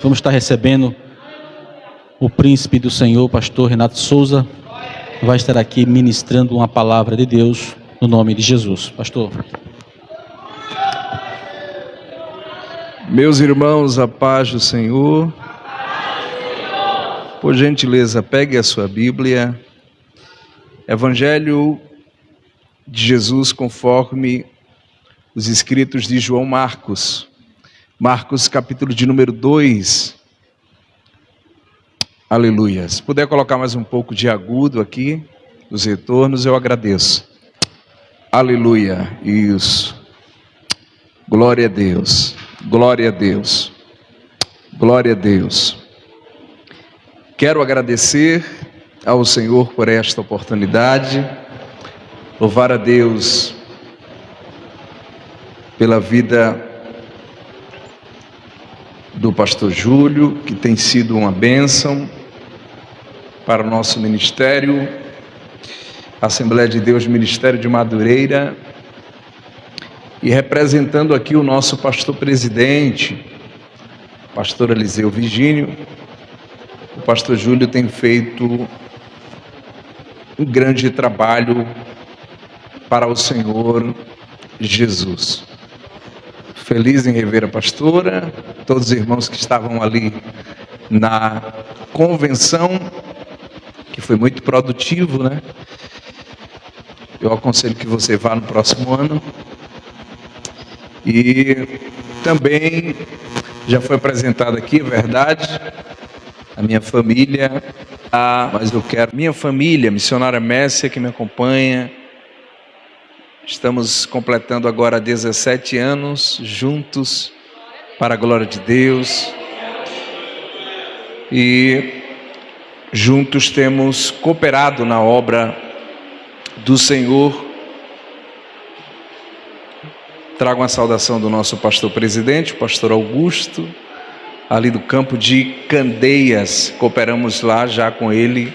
Vamos estar recebendo o príncipe do Senhor, pastor Renato Souza, vai estar aqui ministrando uma palavra de Deus no nome de Jesus. Pastor. Meus irmãos, a paz do Senhor. Por gentileza, pegue a sua Bíblia. Evangelho de Jesus conforme os escritos de João Marcos. Marcos, capítulo de número 2. Aleluia. Se puder colocar mais um pouco de agudo aqui, nos retornos, eu agradeço. Aleluia. Isso. Glória a Deus. Glória a Deus. Glória a Deus. Quero agradecer ao Senhor por esta oportunidade. Louvar a Deus pela vida do pastor Júlio, que tem sido uma bênção para o nosso ministério, Assembleia de Deus, Ministério de Madureira, e representando aqui o nosso pastor presidente, pastor Eliseu Virgínio. O pastor Júlio tem feito um grande trabalho para o Senhor Jesus. Feliz em rever a pastora, todos os irmãos que estavam ali na convenção, que foi muito produtivo, né? Eu aconselho que você vá no próximo ano. E também já foi apresentado aqui, é verdade, a minha família, minha família, missionária Messia, que me acompanha. Estamos completando agora 17 anos juntos para a glória de Deus. E juntos temos cooperado na obra do Senhor. Trago uma saudação do nosso pastor presidente, o pastor Augusto, ali do campo de Candeias. Cooperamos lá já com ele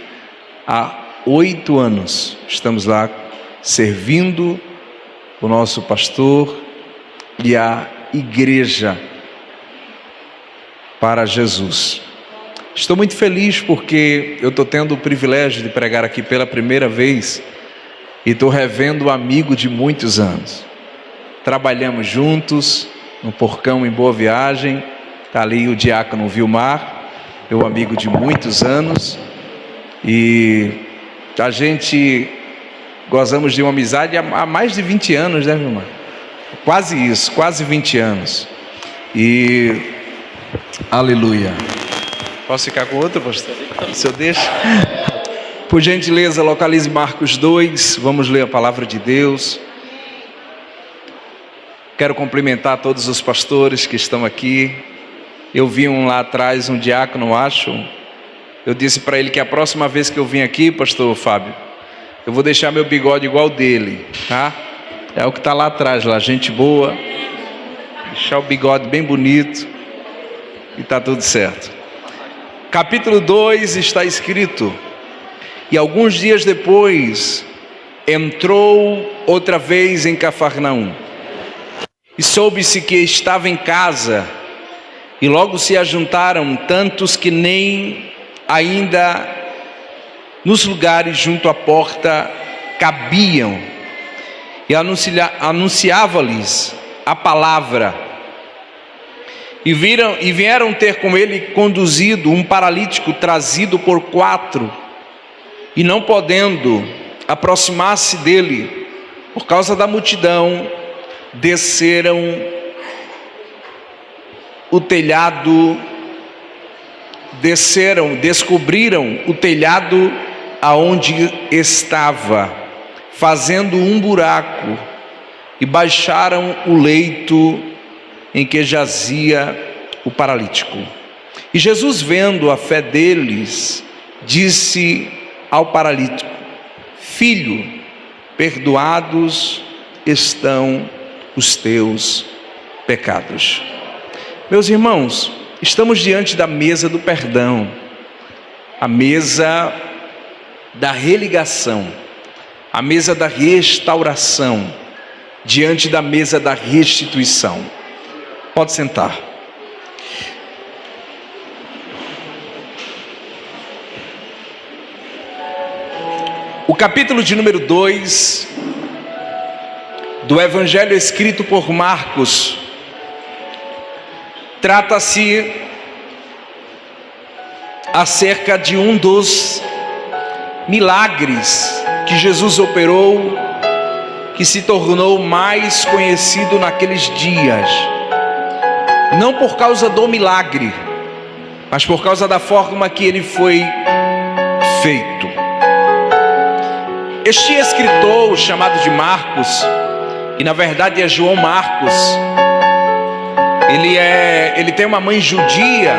há 8 anos. Estamos lá servindo o nosso pastor e a igreja para Jesus. Estou muito feliz porque eu estou tendo o privilégio de pregar aqui pela primeira vez e estou revendo um amigo de muitos anos. Trabalhamos juntos no Porcão em Boa Viagem. Está ali o diácono Vilmar, meu amigo de muitos anos, e a gente gozamos de uma amizade há mais de 20 anos, né, Vilmar? Quase isso, quase 20 anos. E aleluia. Posso ficar com outro, pastor? Se eu deixo? Por gentileza, localize Marcos 2, vamos ler a palavra de Deus. Quero cumprimentar todos os pastores que estão aqui. Eu vi lá atrás, um diácono, acho. Eu disse para ele que a próxima vez que eu vim aqui, pastor Fábio, eu vou deixar meu bigode igual dele, tá? É o que está lá atrás, lá, gente boa. Deixar o bigode bem bonito e está tudo certo. Capítulo 2 está escrito: e alguns dias depois, entrou outra vez em Cafarnaum. E soube-se que estava em casa, e logo se ajuntaram tantos que nem ainda nos lugares junto à porta cabiam, e anunciava-lhes a palavra. E vieram ter com ele conduzido um paralítico trazido por 4, e não podendo aproximar-se dele por causa da multidão, desceram o telhado, descobriram o telhado aonde estava, fazendo um buraco, e baixaram o leito em que jazia o paralítico. E Jesus, vendo a fé deles, disse ao paralítico: filho, perdoados estão os teus pecados. Meus irmãos, estamos diante da mesa do perdão, a mesa da religação, a mesa da restauração, diante da mesa da restituição. Pode sentar. capítulo de número 2 do Evangelho escrito por Marcos, trata-se acerca de um dos milagres que Jesus operou, que se tornou mais conhecido naqueles dias, não por causa do milagre, mas por causa da forma que ele foi feito. Este escritor chamado de Marcos, que na verdade é João Marcos, ele tem uma mãe judia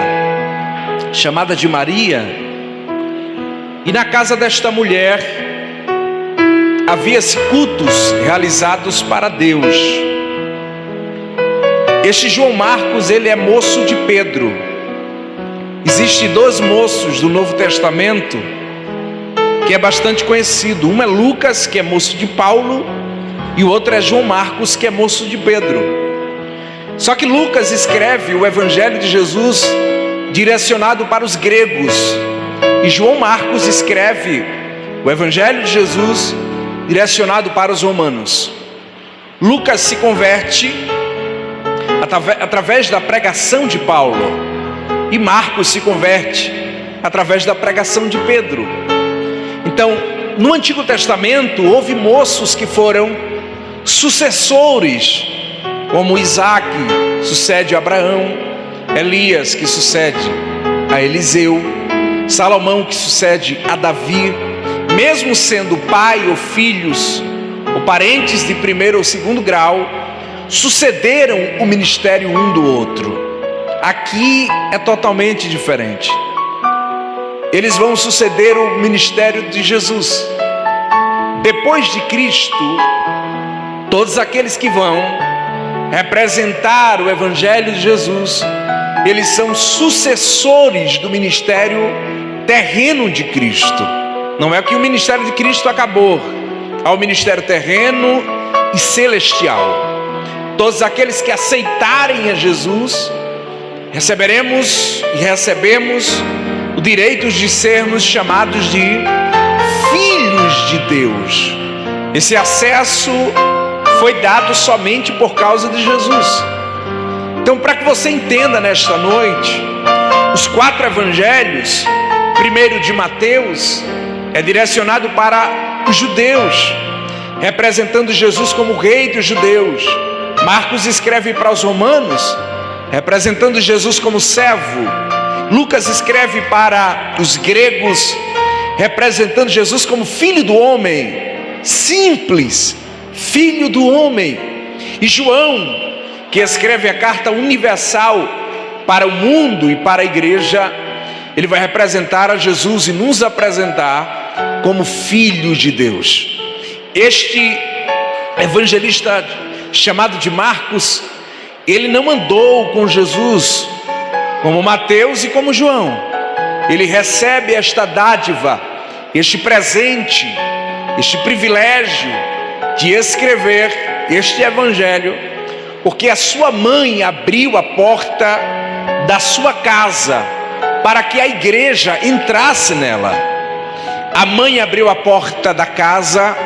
chamada de Maria, e na casa desta mulher havia-se cultos realizados para Deus. Este João Marcos, ele é moço de Pedro. Existem dois moços do Novo Testamento que é bastante conhecido. Um é Lucas, que é moço de Paulo, e o outro é João Marcos, que é moço de Pedro. Só que Lucas escreve o Evangelho de Jesus direcionado para os gregos, e João Marcos escreve o Evangelho de Jesus direcionado para os romanos. Lucas se converte através da pregação de Paulo, e Marcos se converte através da pregação de Pedro. Então, no Antigo Testamento houve moços que foram sucessores, como Isaac sucede a Abraão, Elias que sucede a Eliseu, Salomão que sucede a Davi. Mesmo sendo pai ou filhos ou parentes de primeiro ou segundo grau, sucederam o ministério um do outro. Aqui é totalmente diferente. Eles vão suceder o ministério de Jesus. Depois de Cristo, todos aqueles que vão representar o Evangelho de Jesus, eles são sucessores do ministério terreno de Cristo. Não é que o ministério de Cristo acabou, há o ministério terreno e celestial. Todos aqueles que aceitarem a Jesus, receberemos e recebemos o direito de sermos chamados de filhos de Deus. Esse acesso foi dado somente por causa de Jesus. Então, para que você entenda nesta noite, os 4 evangelhos, primeiro de Mateus, é direcionado para os judeus, representando Jesus como rei dos judeus. Marcos escreve para os romanos, representando Jesus como servo. Lucas escreve para os gregos, representando Jesus como filho do homem, simples, filho do homem. E João, que escreve a carta universal para o mundo e para a igreja, ele vai representar a Jesus e nos apresentar como filhos de Deus. Este evangelista chamado de Marcos, ele não andou com Jesus como Mateus e como João. Ele recebe esta dádiva, este presente, este privilégio de escrever este evangelho, porque a sua mãe abriu a porta da sua casa para que a igreja entrasse nela. A mãe abriu a porta da casa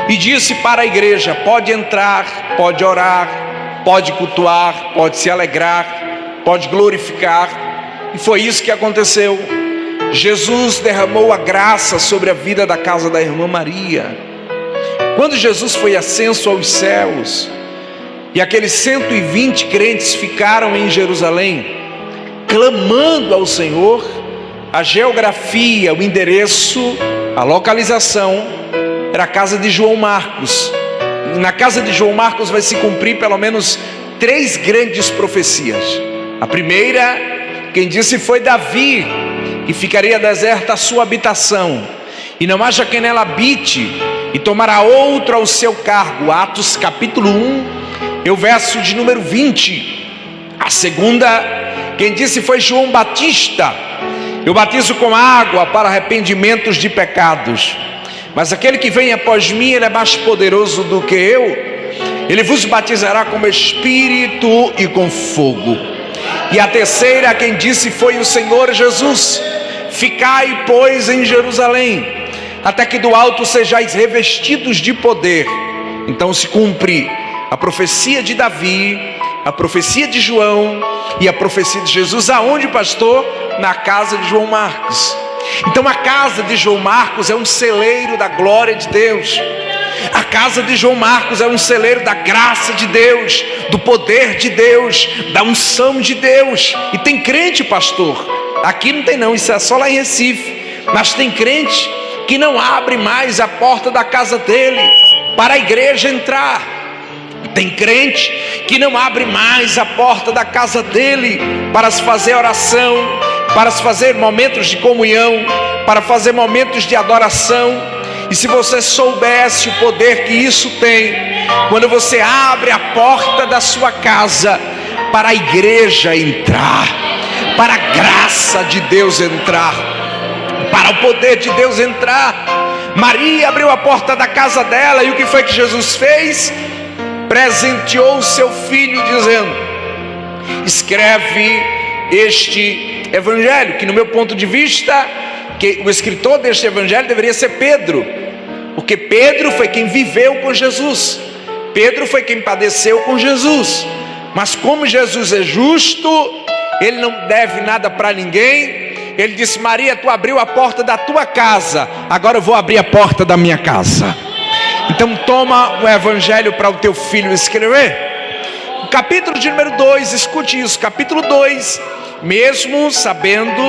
e disse para a igreja: pode entrar, pode orar, pode cultuar, pode se alegrar, pode glorificar. E foi isso que aconteceu. Jesus derramou a graça sobre a vida da casa da irmã Maria. Quando Jesus foi ascenso aos céus, e aqueles 120 crentes ficaram em Jerusalém, clamando ao Senhor, a geografia, o endereço, a localização era a casa de João Marcos. Na casa de João Marcos vai se cumprir pelo menos 3 grandes profecias. A primeira, quem disse, foi Davi, que ficaria deserta a sua habitação, e não haja quem nela habite, e tomará outro ao seu cargo. Atos capítulo 1, e o verso de número 20. A segunda, quem disse, foi João Batista: eu batizo com água para arrependimentos de pecados, mas aquele que vem após mim, ele é mais poderoso do que eu, ele vos batizará com Espírito e com fogo. E a terceira, quem disse, foi o Senhor Jesus: ficai, pois, em Jerusalém, até que do alto sejais revestidos de poder. Então se cumpre a profecia de Davi, a profecia de João e a profecia de Jesus. Aonde, pastor? Na casa de João Marcos. Então a casa de João Marcos é um celeiro da glória de Deus. A casa de João Marcos é um celeiro da graça de Deus, do poder de Deus, da unção de Deus. E tem crente, pastor, aqui não tem não, isso é só lá em Recife, mas tem crente que não abre mais a porta da casa dele para a igreja entrar. Tem crente que não abre mais a porta da casa dele para se fazer oração, para se fazer momentos de comunhão, para fazer momentos de adoração. E se você soubesse o poder que isso tem, quando você abre a porta da sua casa para a igreja entrar, para a graça de Deus entrar, para o poder de Deus entrar. Maria abriu a porta da casa dela, e o que foi que Jesus fez? Presenteou o seu filho, dizendo: escreve este evangelho, que no meu ponto de vista, que o escritor deste evangelho deveria ser Pedro, porque Pedro foi quem viveu com Jesus, Pedro foi quem padeceu com Jesus. Mas como Jesus é justo, ele não deve nada para ninguém. Ele disse: Maria, tu abriu a porta da tua casa, agora eu vou abrir a porta da minha casa. Então toma o evangelho para o teu filho escrever. O capítulo de número 2, escute isso, capítulo 2, mesmo sabendo,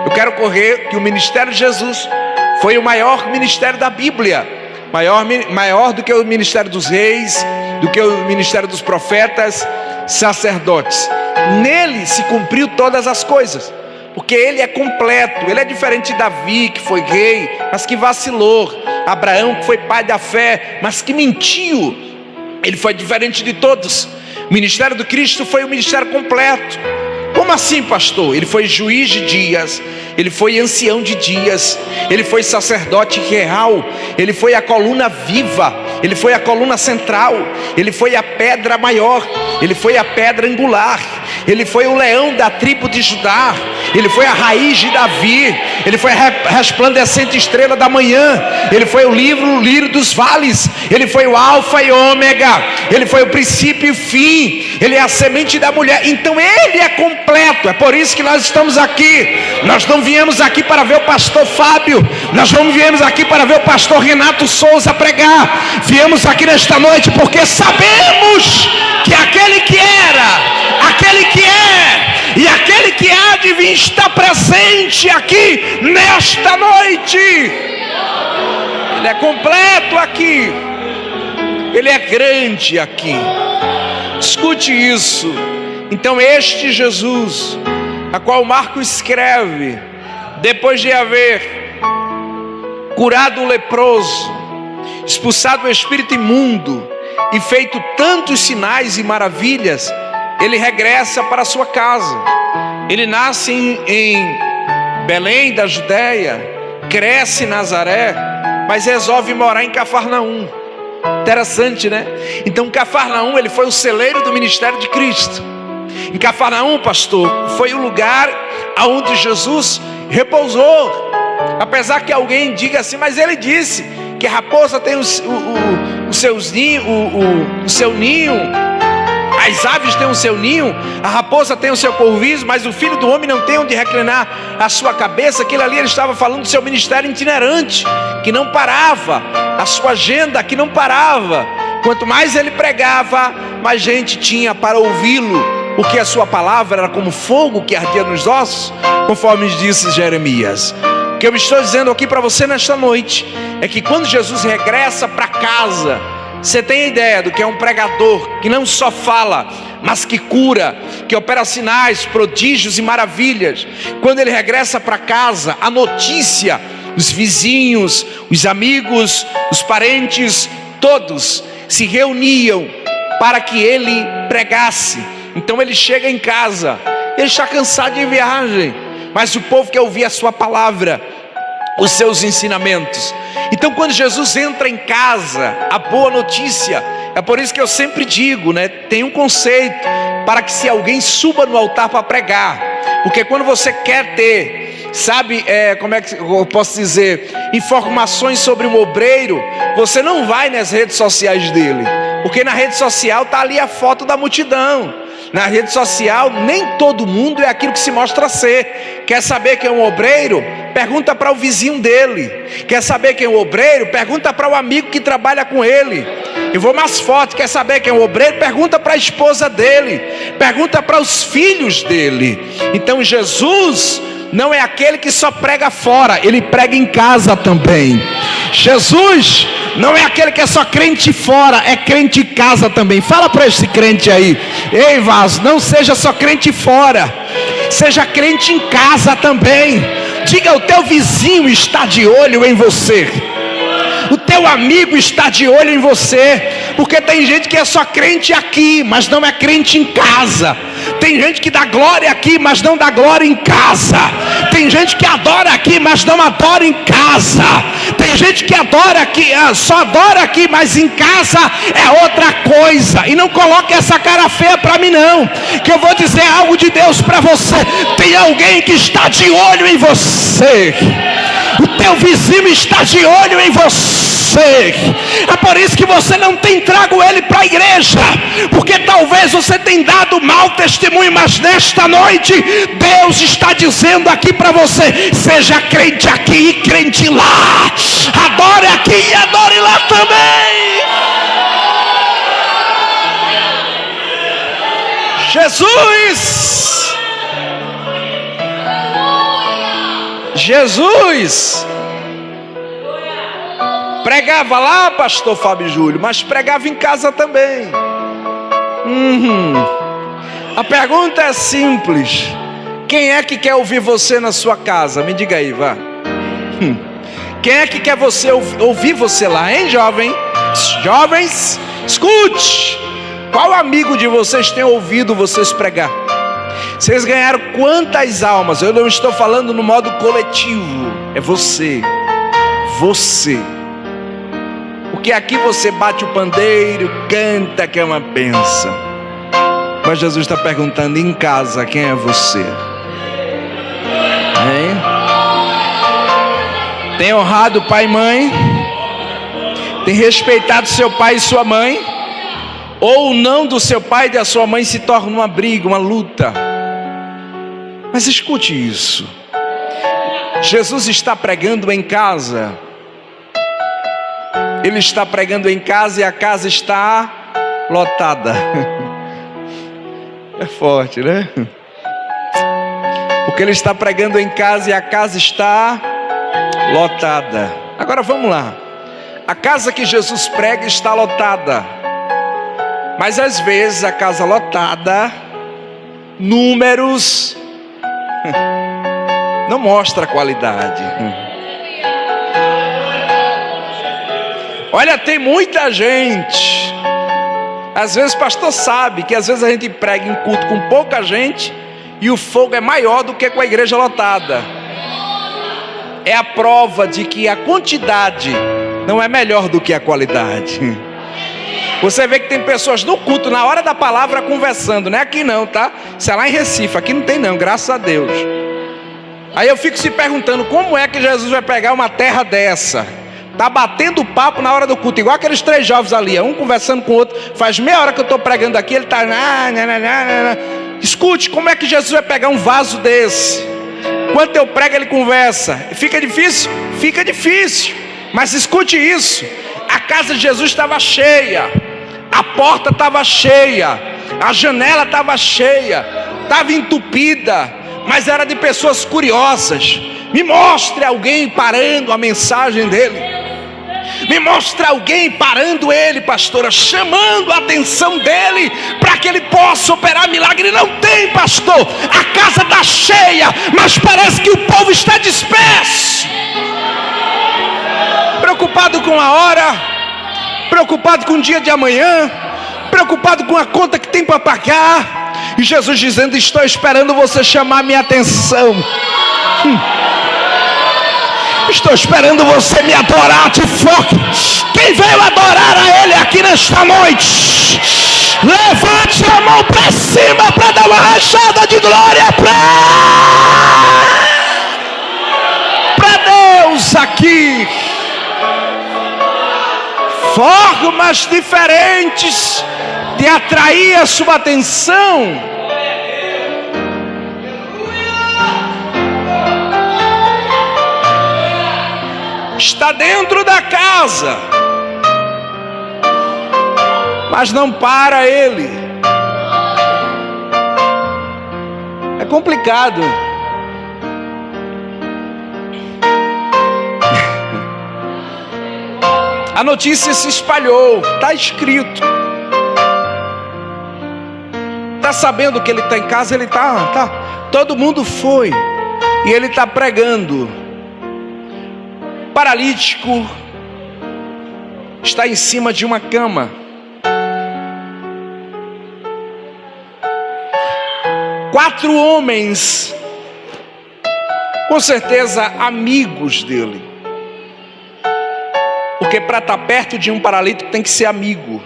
eu quero correr, que o ministério de Jesus foi o maior ministério da Bíblia, maior do que o ministério dos reis, do que o ministério dos profetas, sacerdotes. Nele se cumpriu todas as coisas, porque ele é completo. Ele é diferente de Davi, que foi rei, mas que vacilou, Abraão, que foi pai da fé, mas que mentiu. Ele foi diferente de todos. O ministério do Cristo foi um ministério completo. Como assim, pastor? Ele foi juiz de dias, ele foi ancião de dias, ele foi sacerdote real, ele foi a coluna viva, ele foi a coluna central, ele foi a pedra maior, ele foi a pedra angular, ele foi o leão da tribo de Judá, ele foi a raiz de Davi, ele foi a resplandecente estrela da manhã, ele foi o lírio dos vales, ele foi o alfa e ômega, ele foi o princípio e fim, ele é a semente da mulher. Então ele é completo. É por isso que nós estamos aqui. Nós não viemos aqui para ver o pastor Fábio, nós não viemos aqui para ver o pastor Renato Souza pregar. Viemos aqui nesta noite porque sabemos que aquele que era, aquele que é e aquele que há de vir está presente aqui nesta noite. Ele é completo aqui, ele é grande aqui. Escute isso. Então este Jesus, a qual Marcos escreve, depois de haver curado o leproso, expulsado o espírito imundo e feito tantos sinais e maravilhas, ele regressa para a sua casa. Ele nasce em Belém da Judéia, cresce em Nazaré, mas resolve morar em Cafarnaum. Interessante, né? Então Cafarnaum, ele foi o celeiro do ministério de Cristo. Em Cafarnaum, pastor, foi o lugar aonde Jesus repousou. Apesar que alguém diga assim, mas ele disse que a raposa tem o seu ninho, as aves têm o seu ninho, a raposa tem o seu corviço, mas o filho do homem não tem onde reclinar a sua cabeça. Aquilo ali ele estava falando do seu ministério itinerante, que não parava, a sua agenda que não parava. Quanto mais ele pregava, mais gente tinha para ouvi-lo, porque a sua palavra era como fogo que ardia nos ossos, conforme disse Jeremias. O que eu estou dizendo aqui para você nesta noite é que quando Jesus regressa para casa, você tem a ideia do que é um pregador que não só fala, mas que cura, que opera sinais, prodígios e maravilhas. Quando ele regressa para casa, a notícia, os vizinhos, os amigos, os parentes, todos se reuniam para que ele pregasse. Então ele chega em casa, ele está cansado de viagem, mas o povo quer ouvir a sua palavra, os seus ensinamentos. Então quando Jesus entra em casa, a boa notícia, é por isso que eu sempre digo, né? Tem um conceito para que se alguém suba no altar para pregar, porque quando você quer ter sabe, como é que eu posso dizer, informações sobre um obreiro, você não vai nas redes sociais dele, porque na rede social está ali a foto da multidão. Na rede social nem todo mundo é aquilo que se mostra ser. Quer saber quem é um obreiro? Pergunta para o vizinho dele. Quer saber quem é um obreiro? Pergunta para o amigo que trabalha com ele. Eu vou mais forte. Quer saber quem é um obreiro? Pergunta para a esposa dele. Pergunta para os filhos dele. Então Jesus não é aquele que só prega fora, ele prega em casa também. Jesus não é aquele que é só crente fora, é crente em casa também. Fala para esse crente aí: ei, vaso, não seja só crente fora, seja crente em casa também. Diga: o teu vizinho está de olho em você, o teu amigo está de olho em você. Porque tem gente que é só crente aqui, mas não é crente em casa. Tem gente que dá glória aqui, mas não dá glória em casa. Tem gente que adora aqui, mas não adora em casa. Tem gente que adora aqui, só adora aqui, mas em casa é outra coisa. E não coloque essa cara feia para mim não, que eu vou dizer algo de Deus para você. Tem alguém que está de olho em você. O teu vizinho está de olho em você. É por isso que você não tem trago ele para a igreja, porque talvez você tenha dado mau testemunho, mas nesta noite Deus está dizendo aqui para você: seja crente aqui e crente lá, adore aqui e adore lá também. Jesus pregava lá, pastor Fábio Júlio, mas pregava em casa também. A pergunta é simples: quem é que quer ouvir você na sua casa? Me diga aí, vá. Quem é que quer você ouvir você lá, hein, jovem? Jovens, escute. Qual amigo de vocês tem ouvido vocês pregar? Vocês ganharam quantas almas? Eu não estou falando no modo coletivo. É você. Porque aqui você bate o pandeiro, canta, que é uma bênção. Mas Jesus está perguntando em casa: quem é você? Hein? Tem honrado pai e mãe? Tem respeitado seu pai e sua mãe? Ou o não do seu pai e da sua mãe se torna uma briga, uma luta? Mas escute isso: Jesus está pregando em casa. Ele está pregando em casa e a casa está lotada. É forte, né? Porque ele está pregando em casa e a casa está lotada. Agora vamos lá. A casa que Jesus prega está lotada. Mas às vezes a casa lotada, números, não mostra qualidade. Olha, tem muita gente. Às vezes o pastor sabe que às vezes a gente prega em culto com pouca gente e o fogo é maior do que com a igreja lotada. É a prova de que a quantidade não é melhor do que a qualidade. Você vê que tem pessoas no culto, na hora da palavra, conversando. Não é aqui não, tá? Isso é lá em Recife, aqui não tem não, graças a Deus. Aí eu fico se perguntando: como é que Jesus vai pegar uma terra dessa? Tá batendo papo na hora do culto, igual aqueles 3 jovens ali, um conversando com o outro. Faz meia hora que eu estou pregando aqui, ele está... Escute, como é que Jesus vai pegar um vaso desse? Enquanto eu prego, ele conversa. Fica difícil? Fica difícil. Mas escute isso: a casa de Jesus estava cheia, a porta estava cheia, a janela estava cheia, estava entupida, mas era de pessoas curiosas. Me mostre alguém parando a mensagem dele. Me mostra alguém parando ele, pastora, chamando a atenção dele para que ele possa operar milagre. Não tem, pastor. A casa está cheia, mas parece que o povo está disperso, preocupado com a hora, preocupado com o dia de amanhã, preocupado com a conta que tem para pagar. E Jesus dizendo: estou esperando você chamar minha atenção. Estou esperando você me adorar de foco. Quem veio adorar a Ele aqui nesta noite, levante a mão para cima para dar uma rachada de glória para... formas diferentes de atrair a sua atenção. Está dentro da casa, mas não para ele. É complicado. A notícia se espalhou, está escrito. Está sabendo que ele está em casa, ele está. Todo mundo foi e ele está pregando. Paralítico está em cima de uma cama. Quatro homens, com certeza amigos dele, porque para estar perto de um paralítico tem que ser amigo.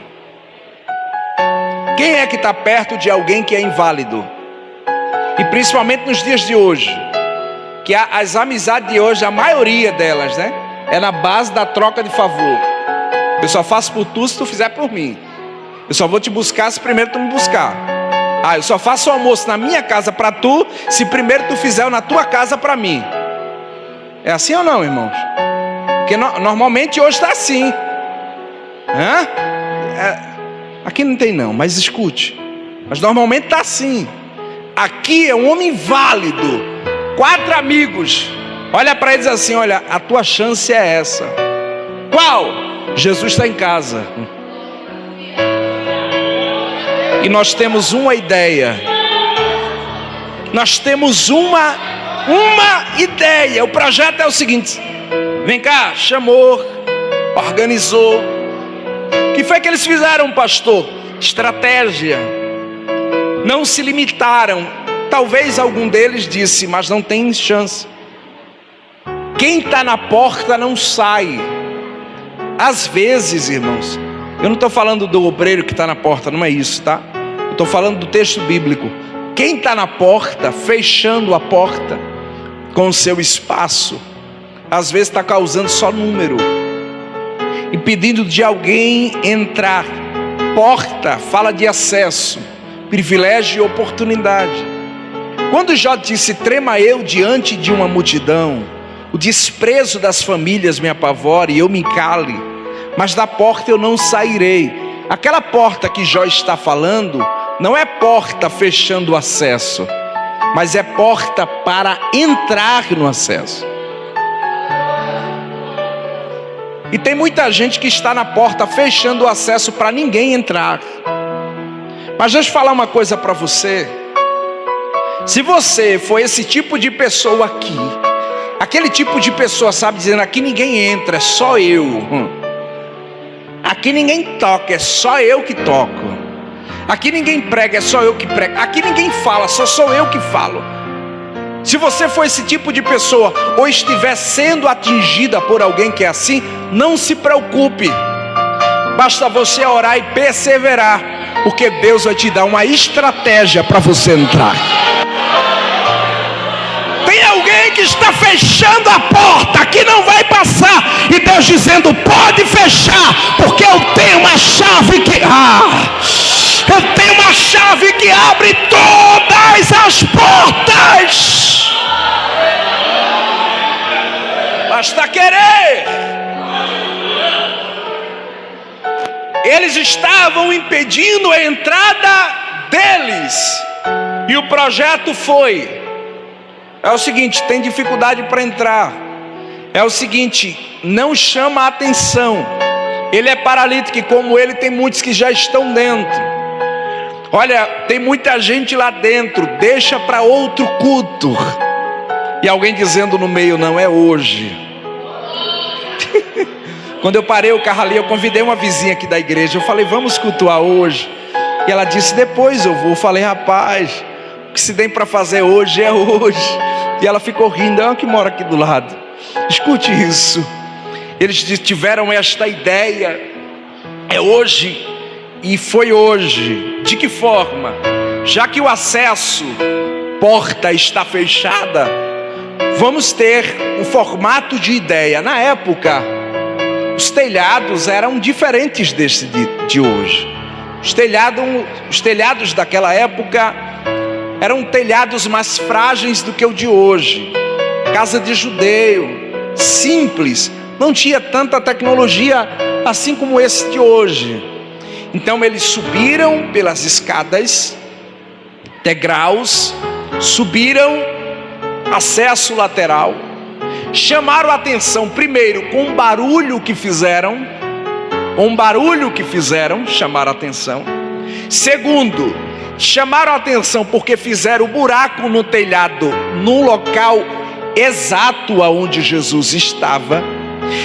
Quem é que está perto de alguém que é inválido? E principalmente nos dias de hoje, que as amizades de hoje, a maioria delas, né, é na base da troca de favor. Eu só faço por tu se tu fizer por mim. Eu só vou te buscar se primeiro tu me buscar. Eu só faço o almoço na minha casa para tu se primeiro tu fizer na tua casa para mim. É assim ou não, irmãos? Porque normalmente hoje está assim. Aqui não tem não, mas escute. Mas normalmente está assim. Aqui é um homem válido. 4 amigos. Olha para eles assim, olha, a tua chance é essa. Qual? Jesus está em casa. E nós temos uma ideia. Nós temos uma ideia. O projeto é o seguinte. Vem cá, chamou, organizou. O que foi que eles fizeram, pastor? Estratégia. Não se limitaram. Talvez algum deles disse, mas não tem chance. Quem está na porta não sai. Às vezes, irmãos, eu não estou falando do obreiro que está na porta, não é isso, tá? Eu estou falando do texto bíblico. Quem está na porta, fechando a porta com o seu espaço, às vezes está causando só número, impedindo de alguém entrar. Porta fala de acesso, privilégio e oportunidade. Quando Jó disse, trema eu diante de uma multidão, o desprezo das famílias me apavora e eu me cale, mas da porta eu não sairei. Aquela porta que Jó está falando, não é porta fechando o acesso, mas é porta para entrar no acesso. E tem muita gente que está na porta fechando o acesso para ninguém entrar. Mas deixa eu falar uma coisa para você. Se você for esse tipo de pessoa aqui, aquele tipo de pessoa, sabe, dizendo, aqui ninguém entra, é só eu. Aqui ninguém toca, é só eu que toco. Aqui ninguém prega, é só eu que prego. Aqui ninguém fala, só sou eu que falo. Se você for esse tipo de pessoa, ou estiver sendo atingida por alguém que é assim, não se preocupe. Basta você orar e perseverar, porque Deus vai te dar uma estratégia para você entrar. Tem alguém que está fechando a porta, que não vai passar, e Deus dizendo, pode fechar, porque eu tenho uma chave que... eu tenho uma chave que abre todas as portas. Basta querer. Eles estavam impedindo a entrada deles. E o projeto foi: é o seguinte, tem dificuldade para entrar. É o seguinte, não chama a atenção. Ele é paralítico e como ele tem muitos que já estão dentro. Olha, tem muita gente lá dentro, deixa para outro culto. E alguém dizendo no meio, não é hoje. Quando eu parei o carro ali, eu convidei uma vizinha aqui da igreja. Eu falei, vamos cultuar hoje. E ela disse, depois eu vou. Eu falei, rapaz, o que se tem para fazer hoje é hoje. E ela ficou rindo, é uma que mora aqui do lado. Escute isso. Eles tiveram esta ideia, é hoje. E foi hoje. De que forma? Já que o acesso, porta está fechada, vamos ter um formato de ideia. Na época, os telhados eram diferentes desse de hoje. Os telhados daquela época eram telhados mais frágeis do que o de hoje. Casa de judeu, simples, não tinha tanta tecnologia assim como esse de hoje. Então eles subiram pelas escadas, degraus, subiram, acesso lateral, chamaram a atenção primeiro com um barulho que fizeram, chamaram a atenção. Segundo, chamaram a atenção porque fizeram o buraco no telhado, no local exato aonde Jesus estava.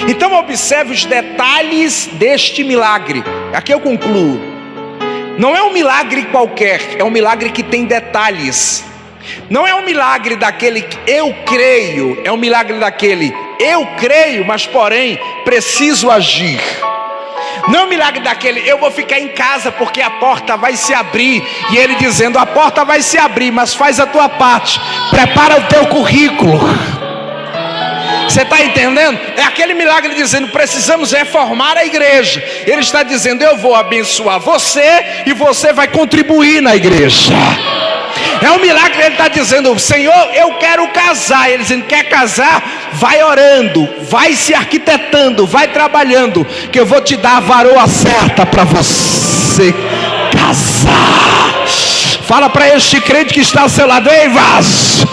Então observe os detalhes deste milagre. Aqui eu concluo. Não é um milagre qualquer, é um milagre que tem detalhes. Não é um milagre daquele que eu creio, é um milagre daquele eu creio, mas porém preciso agir. Não é um milagre daquele eu vou ficar em casa porque a porta vai se abrir, e ele dizendo a porta vai se abrir, mas faz a tua parte, prepara o teu currículo. Você está entendendo? É aquele milagre dizendo precisamos reformar a igreja. Ele está dizendo eu vou abençoar você e você vai contribuir na igreja. É um milagre. Ele está dizendo Senhor, eu quero casar. Ele dizendo quer casar? Vai orando, vai se arquitetando, vai trabalhando, que eu vou te dar a varoa certa para você casar. Fala para este crente que está ao seu lado: ei, vaso,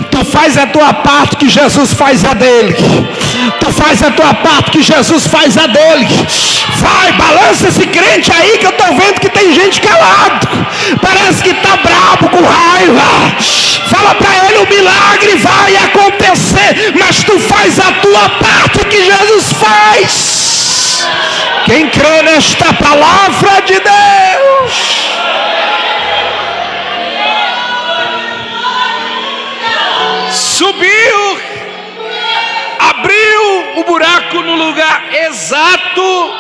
tu faz a tua parte que Jesus faz a dele. Tu faz a tua parte que Jesus faz a dele. Vai, balança esse crente aí, que eu estou vendo que tem gente calado, parece que está bravo, com raiva. Fala para ele: o milagre vai acontecer, mas tu faz a tua parte que Jesus faz. Quem crê nesta palavra de Deus? Subiu, abriu o buraco no lugar exato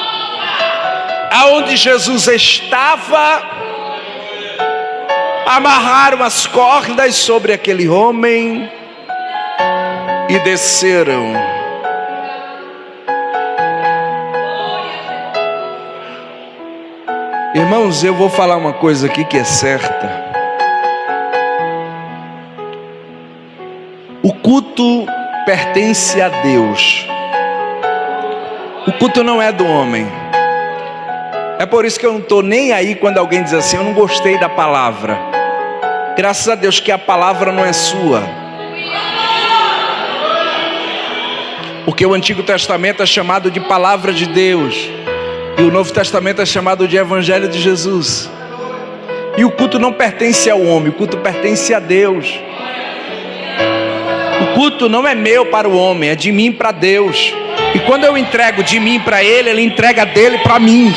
aonde Jesus estava, amarraram as cordas sobre aquele homem e desceram. Irmãos, eu vou falar uma coisa aqui que é certa. O culto pertence a Deus. O culto não é do homem. É por isso que eu não estou nem aí quando alguém diz assim: eu não gostei da palavra. Graças a Deus que a palavra não é sua. Porque o Antigo Testamento é chamado de palavra de Deus, e o Novo Testamento é chamado de Evangelho de Jesus. E o culto não pertence ao homem, o culto pertence a Deus. O culto não é meu para o homem, é de mim para Deus. E quando eu entrego de mim para Ele, Ele entrega dele para mim.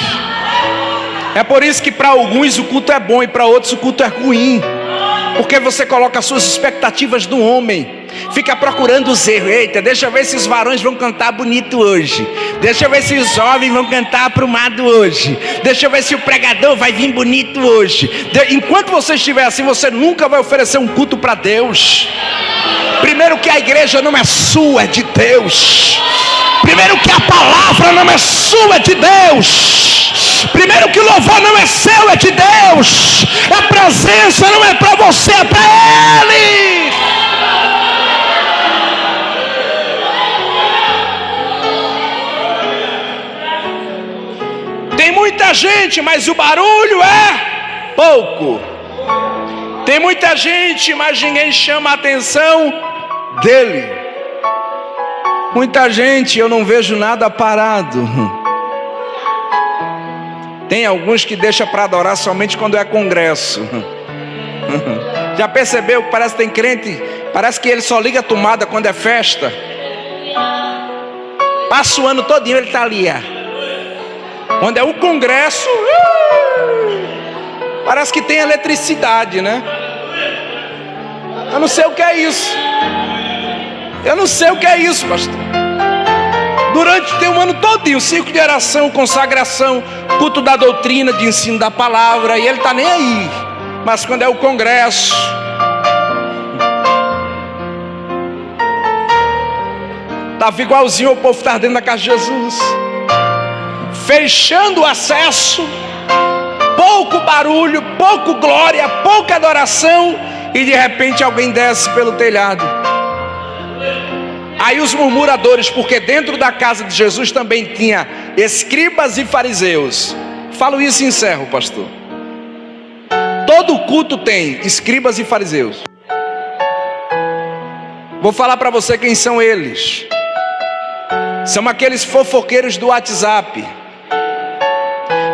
É por isso que para alguns o culto é bom e para outros o culto é ruim. Porque você coloca as suas expectativas no homem, fica procurando os erros. Eita, deixa eu ver se os varões vão cantar bonito hoje. Deixa eu ver se os jovens vão cantar aprumado hoje. Deixa eu ver se o pregador vai vir bonito hoje. Enquanto você estiver assim, você nunca vai oferecer um culto para Deus. Primeiro que a igreja não é sua, é de Deus. Primeiro que a palavra não é sua, é de Deus. Primeiro que o louvor não é seu, é de Deus. A presença não é para você, é para Ele. Tem muita gente, mas o barulho é pouco. Tem muita gente, mas ninguém chama a atenção dele. Muita gente, eu não vejo nada parado. Tem alguns que deixam para adorar somente quando é congresso. Já percebeu que parece que tem crente, parece que ele só liga a tomada quando é festa. Passa o ano todinho ele está ali. Quando é o congresso, parece que tem eletricidade, né? Eu não sei o que é isso. Eu não sei o que é isso, pastor. Tem um ano todinho, ciclo de oração, consagração, culto da doutrina, de ensino da palavra, e ele está nem aí. Mas quando é o congresso, estava igualzinho ao povo que estava dentro da casa de Jesus. fechando o acesso, pouco barulho, pouco glória, pouca adoração, e de repente alguém desce pelo telhado. Aí os murmuradores, porque dentro da casa de Jesus também tinha escribas e fariseus. Falo isso e encerro, pastor. Todo culto tem escribas e fariseus. Vou falar para você quem são eles. São aqueles fofoqueiros do WhatsApp,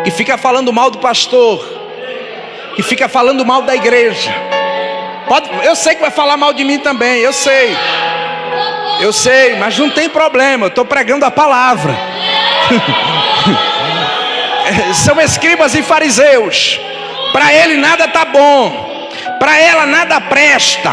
que fica falando mal do pastor, que fica falando mal da igreja. Eu sei que vai falar mal de mim também, eu sei, mas não tem problema, eu estou pregando a palavra. São escribas e fariseus. Para ele nada está bom, para ela nada presta.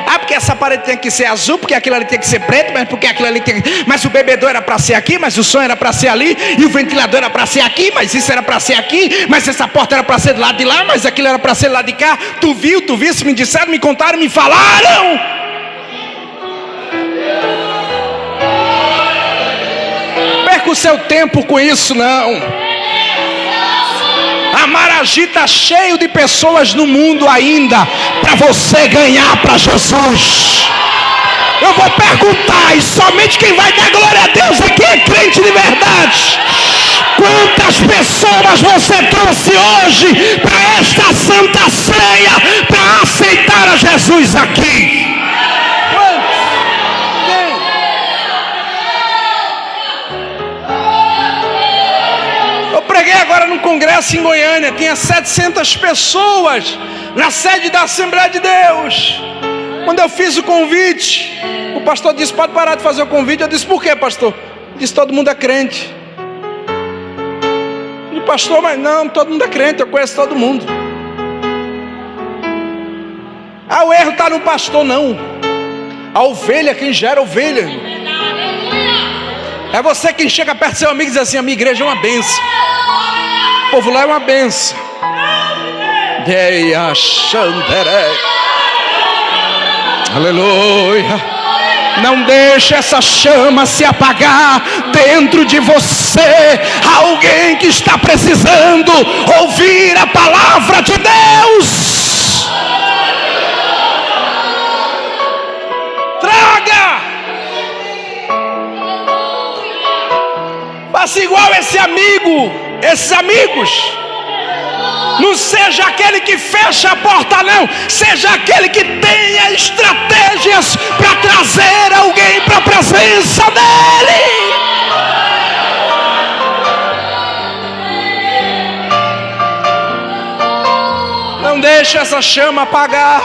Ah, porque essa parede tem que ser azul, porque aquilo ali tem que ser preto, mas porque aquilo ali tem que... Mas o bebedouro era para ser aqui, mas o som era para ser ali, e o ventilador era para ser aqui, mas isso era para ser aqui, mas essa porta era para ser do lado de lá, mas aquilo era para ser do lado de cá. Tu viu, me disseram, me contaram, me falaram. Perca o seu tempo com isso, não. A Maragi está cheio de pessoas no mundo ainda para você ganhar para Jesus. Eu vou perguntar, e somente quem vai dar glória a Deus aqui é crente de verdade. Quantas pessoas você trouxe hoje para esta santa ceia para aceitar a Jesus aqui? Preguei agora num congresso em Goiânia, tinha 700 pessoas na sede da Assembleia de Deus. Quando eu fiz o convite, o pastor disse: pode parar de fazer o convite. Eu disse: por quê, pastor? Ele disse: todo mundo é crente. Eu disse: pastor, mas não, todo mundo é crente, eu conheço todo mundo. Ah, o erro está no pastor, não. A ovelha, quem gera ovelha. É você quem chega perto do seu amigo e diz assim: a minha igreja é uma bênção. O povo lá é uma bênção. Aleluia. Não deixe essa chama se apagar dentro de você. Alguém que está precisando ouvir a palavra de Deus. Traga. Faça igual esse amigo. Esses amigos. Não seja aquele que fecha a porta, não. Seja aquele que tenha estratégias para trazer alguém para a presença dele. Não deixe essa chama apagar.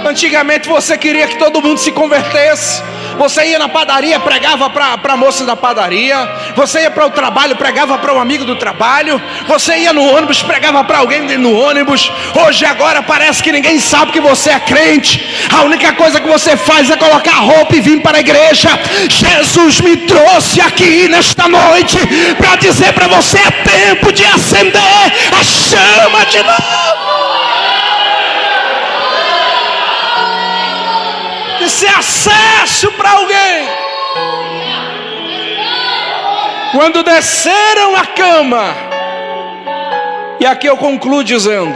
Antigamente você queria que todo mundo se convertesse. Você ia na padaria, pregava para a moça da padaria. Você ia para o trabalho, pregava para um amigo do trabalho. Você ia no ônibus, pregava para alguém no ônibus. Hoje agora parece que ninguém sabe que você é crente. A única coisa que você faz é colocar roupa e vir para a igreja. Jesus me trouxe aqui nesta noite para dizer para você: é tempo de acender a chama de novo. De ser acesso para alguém. Quando desceram a cama, e aqui eu concluo dizendo: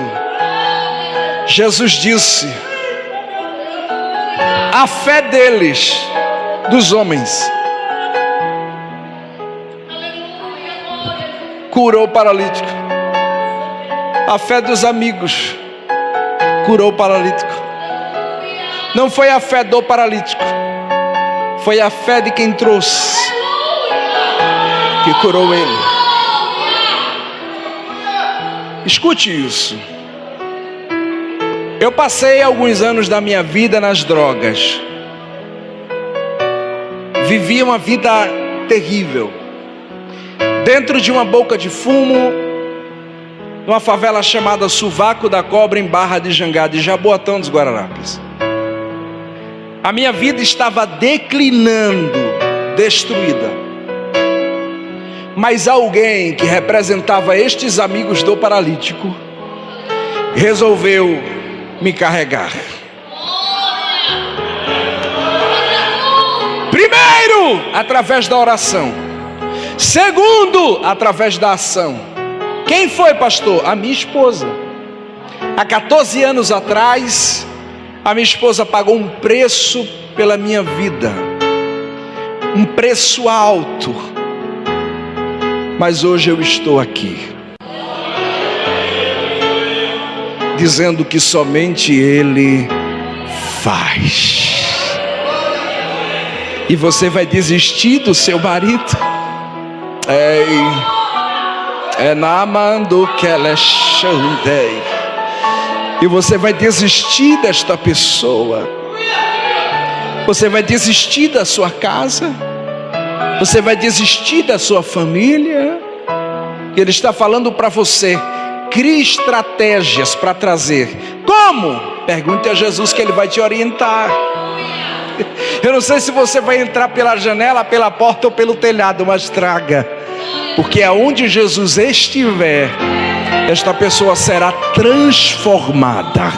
Jesus disse, a fé deles, dos homens, curou o paralítico. A fé dos amigos curou o paralítico. Não foi a fé do paralítico, foi a fé de quem trouxe que curou ele. Escute isso. Eu passei alguns anos da minha vida nas drogas. Vivi uma vida terrível, dentro de uma boca de fumo, numa favela chamada Sovaco da Cobra, em Barra de Jangada, de Jaboatão dos Guararapes. A minha vida estava declinando, destruída. Mas alguém que representava estes amigos do paralítico resolveu me carregar. Primeiro, através da oração. Segundo, através da ação. Quem foi, pastor? A minha esposa. Há 14 anos atrás, a minha esposa pagou um preço pela minha vida, um preço alto, mas hoje eu estou aqui, dizendo que somente Ele faz. E você vai desistir do seu marido? Namando que ela xandei. E você vai desistir desta pessoa. Você vai desistir da sua casa. Você vai desistir da sua família. Ele está falando para você: crie estratégias para trazer. Como? Pergunte a Jesus que Ele vai te orientar. Eu não sei se você vai entrar pela janela, pela porta ou pelo telhado, mas traga, porque aonde Jesus estiver, esta pessoa será transformada.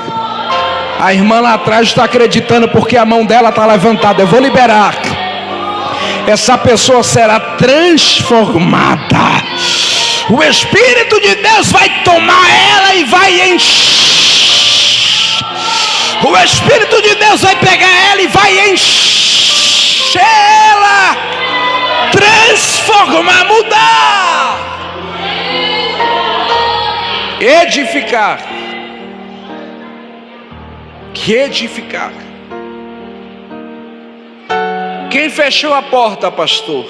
A irmã lá atrás está acreditando, porque a mão dela está levantada. Eu vou liberar. Essa pessoa será transformada. O Espírito de Deus vai tomar ela e vai encher. O Espírito de Deus vai pegar ela e vai encher ela, transformar, mudar, edificar. Que edificar. Quem fechou a porta, pastor,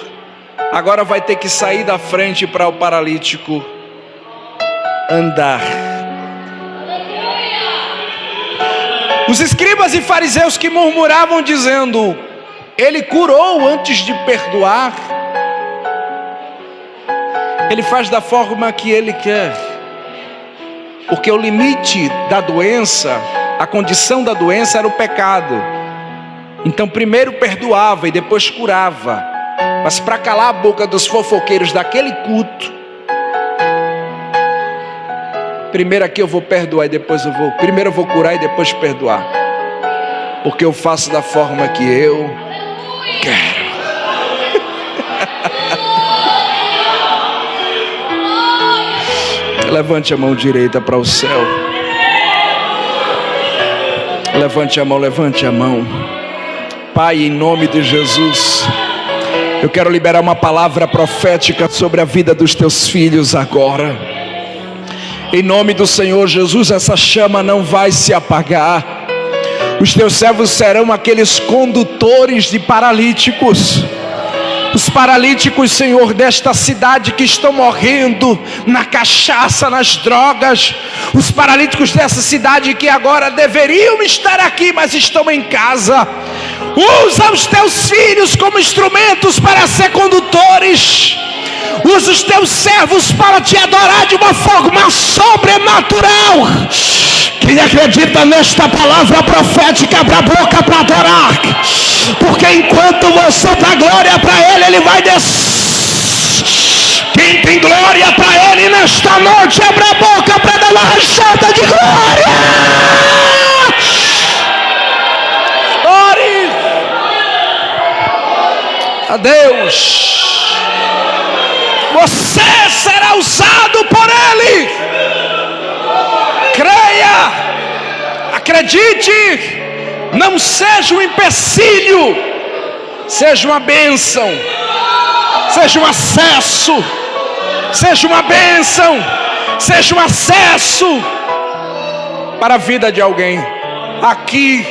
agora vai ter que sair da frente para o paralítico andar. Os escribas e fariseus que murmuravam dizendo: Ele curou antes de perdoar. Ele faz da forma que Ele quer, porque o limite da doença, a condição da doença era o pecado. Então primeiro perdoava e depois curava. Mas para calar a boca dos fofoqueiros daquele culto, primeiro aqui eu vou perdoar e depois primeiro eu vou curar e depois perdoar, porque eu faço da forma que eu quero. Levante a mão direita para o céu. Levante a mão, levante a mão. Pai, em nome de Jesus, eu quero liberar uma palavra profética sobre a vida dos teus filhos agora. Em nome do Senhor Jesus, essa chama não vai se apagar. Os teus servos serão aqueles condutores de paralíticos. Os paralíticos, Senhor, desta cidade que estão morrendo na cachaça, nas drogas. Os paralíticos dessa cidade que agora deveriam estar aqui, mas estão em casa. Usa os teus filhos como instrumentos para ser condutores. Usa os teus servos para te adorar de uma forma sobrenatural. Quem acredita nesta palavra profética, abra a boca para adorar, porque enquanto você dá glória para Ele, Ele vai descer. Quem tem glória para Ele nesta noite, abra a boca para dar uma rachada de glória. Ore a Deus. Você será usado por Ele. Creia, acredite, não seja um empecilho, seja uma bênção, seja um acesso, seja uma bênção, seja um acesso para a vida de alguém. Aqui,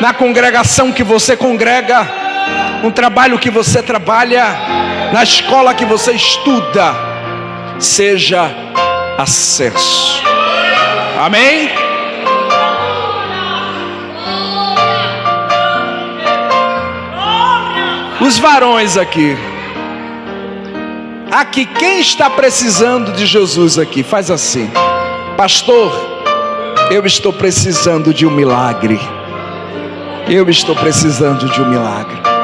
na congregação que você congrega, no trabalho que você trabalha, na escola que você estuda, seja acesso. Amém? Os varões aqui, quem está precisando de Jesus aqui? Faz assim: pastor, eu estou precisando de um milagre. Eu estou precisando de um milagre.